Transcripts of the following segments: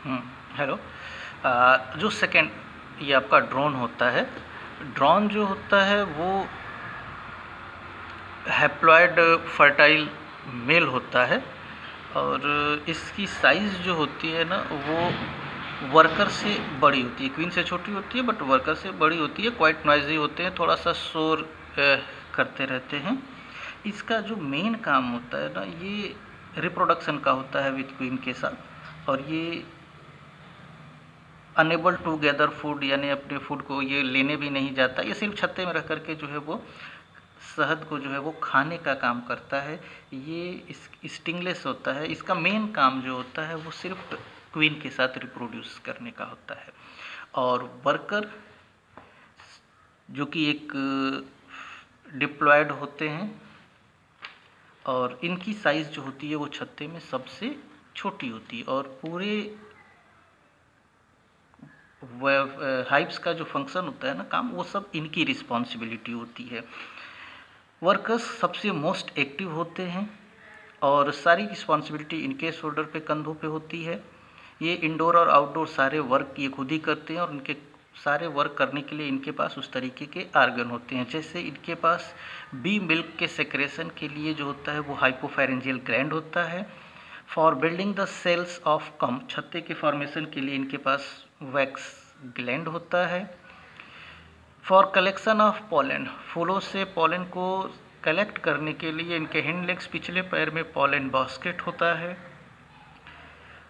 हुँ, hello. जो second ये आपका ड्रोन होता है, ड्रोन जो होता है वो हैप्लॉइड फर्टाइल मेल होता है और इसकी साइज़ जो होती है ना वो वर्कर से बड़ी होती है। क्वीन से छोटी होती है बट वर्कर से बड़ी होती है। क्वाइट नॉइज़ी होते हैं, थोड़ा सा शोर करते रहते हैं। इसका जो मेन काम होता है ना ये रिप्रोडक्शन का होता है विद क्वीन के साथ, और ये अनेबल टू गैदर फूड यानी अपने फूड को ये लेने भी नहीं जाता। ये सिर्फ छत्ते में रह करके जो है वो शहद को जो है वो खाने का काम करता है। ये स्टिंगलेस होता है। इसका मेन काम जो होता है वो सिर्फ क्वीन के साथ रिप्रोड्यूस करने का होता है। और वर्कर जो कि एक डिप्लॉयड होते हैं और इनकी साइज़ जो होती है वो छत्ते में सबसे छोटी होती है और पूरे हाइव्स का जो फंक्शन होता है ना काम, वो सब इनकी रिस्पॉन्सिबिलिटी होती है। वर्कर्स सबसे मोस्ट एक्टिव होते हैं और सारी रिस्पॉन्सिबिलिटी इनके शोल्डर पे, कंधों पे होती है। ये इंडोर और आउटडोर सारे वर्क ये खुद ही करते हैं और इनके सारे वर्क करने के लिए इनके पास उस तरीके के आर्गन होते हैं। जैसे इनके पास बी मिल्क के सेक्रेशन के लिए जो होता है वो हाइपोफैरिंजियल ग्लैंड होता है। For building the cells of comb, छत्ते के फॉर्मेशन के लिए इनके पास वैक्स ग्लैंड होता है। फॉर कलेक्शन ऑफ पॉलन, फूलों से पॉलन को कलेक्ट करने के लिए इनके हिंड लेग्स, पिछले पैर में पॉलन बास्केट होता है।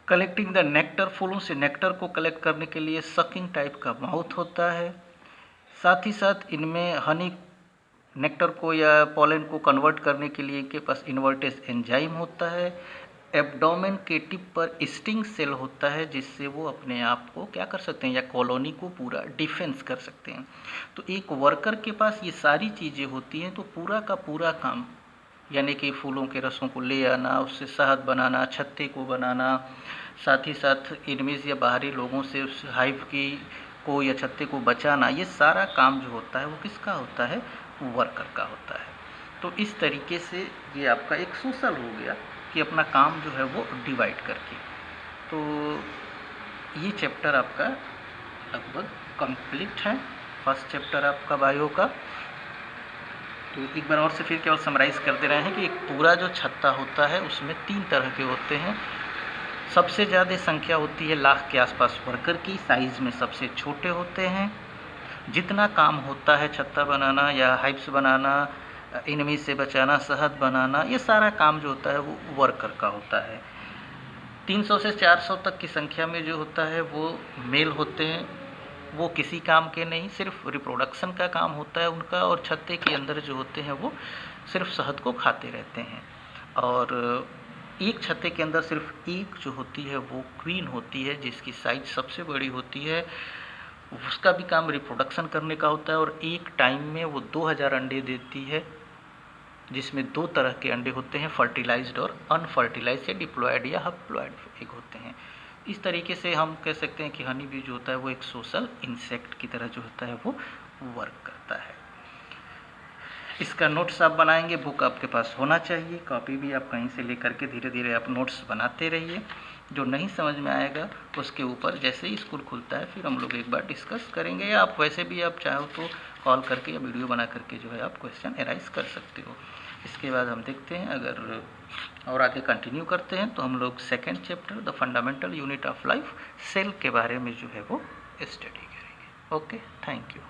कलेक्टिंग द नेक्टर, फूलों से नेक्टर को कलेक्ट करने के लिए सकिंग टाइप का माउथ होता है। साथ ही साथ इनमें हनी नेक्टर को या पॉलन को कन्वर्ट करने के लिए इनके पास इन्वर्टेज एंजाइम होता है। एब्डोमेन के टिप पर स्टिंग सेल होता है जिससे वो अपने आप को क्या कर सकते हैं या कॉलोनी को पूरा डिफेंस कर सकते हैं। तो एक वर्कर के पास ये सारी चीज़ें होती हैं तो पूरा का पूरा काम यानी कि फूलों के रसों को ले आना, उससे शहद बनाना, छत्ते को बनाना, साथ ही साथ इनमें या बाहरी लोगों से उस हाइव की को या छत्ते को बचाना, ये सारा काम जो होता है वो किसका होता है? वर्कर का होता है। तो इस तरीके से ये आपका एक सोशल हो गया कि अपना काम जो है वो डिवाइड करके। तो ये चैप्टर आपका लगभग कंप्लीट है, फर्स्ट चैप्टर आपका बायो का। तो एक बार और से फिर केवल समराइज़ कर दे रहे हैं कि एक पूरा जो छत्ता होता है उसमें 3 तरह के होते हैं। सबसे ज़्यादा संख्या होती है लाख के आसपास वर्कर की, साइज़ में सबसे छोटे होते हैं। जितना काम होता है छत्ता बनाना या हाइव्स बनाना, एनिमी से बचाना, शहद बनाना, ये सारा काम जो होता है वो वर्कर का होता है। 300 से 400 तक की संख्या में जो होता है वो मेल होते हैं। वो किसी काम के नहीं, सिर्फ रिप्रोडक्शन का काम होता है उनका, और छत्ते के अंदर जो होते हैं वो सिर्फ शहद को खाते रहते हैं। और एक छत्ते के अंदर सिर्फ एक जो होती है वो क्वीन होती है जिसकी साइज सबसे बड़ी होती है। उसका भी काम रिप्रोडक्शन करने का होता है और एक टाइम में वो 2000 अंडे देती है, जिसमें 2 तरह के अंडे होते हैं, फर्टिलाइज्ड और अनफर्टिलाइज्ड या डिप्लॉयड या हप्लॉयड एग होते हैं। इस तरीके से हम कह सकते हैं कि हनी बी जो होता है वो एक सोशल इंसेक्ट की तरह जो होता है वो वर्क करता है। इसका नोट्स आप बनाएंगे, बुक आपके पास होना चाहिए, कॉपी भी आप कहीं से लेकर के धीरे धीरे आप नोट्स बनाते रहिए। जो नहीं समझ में आएगा उसके ऊपर जैसे ही स्कूल खुलता है फिर हम लोग एक बार डिस्कस करेंगे, या आप वैसे भी आप चाहो तो कॉल करके या वीडियो बना करके जो है आप क्वेश्चन एराइज कर सकते हो। इसके बाद हम देखते हैं, अगर और आगे कंटिन्यू करते हैं तो हम लोग second chapter the fundamental unit of life, cell के बारे में जो है वो स्टडी करेंगे। Okay, thank you.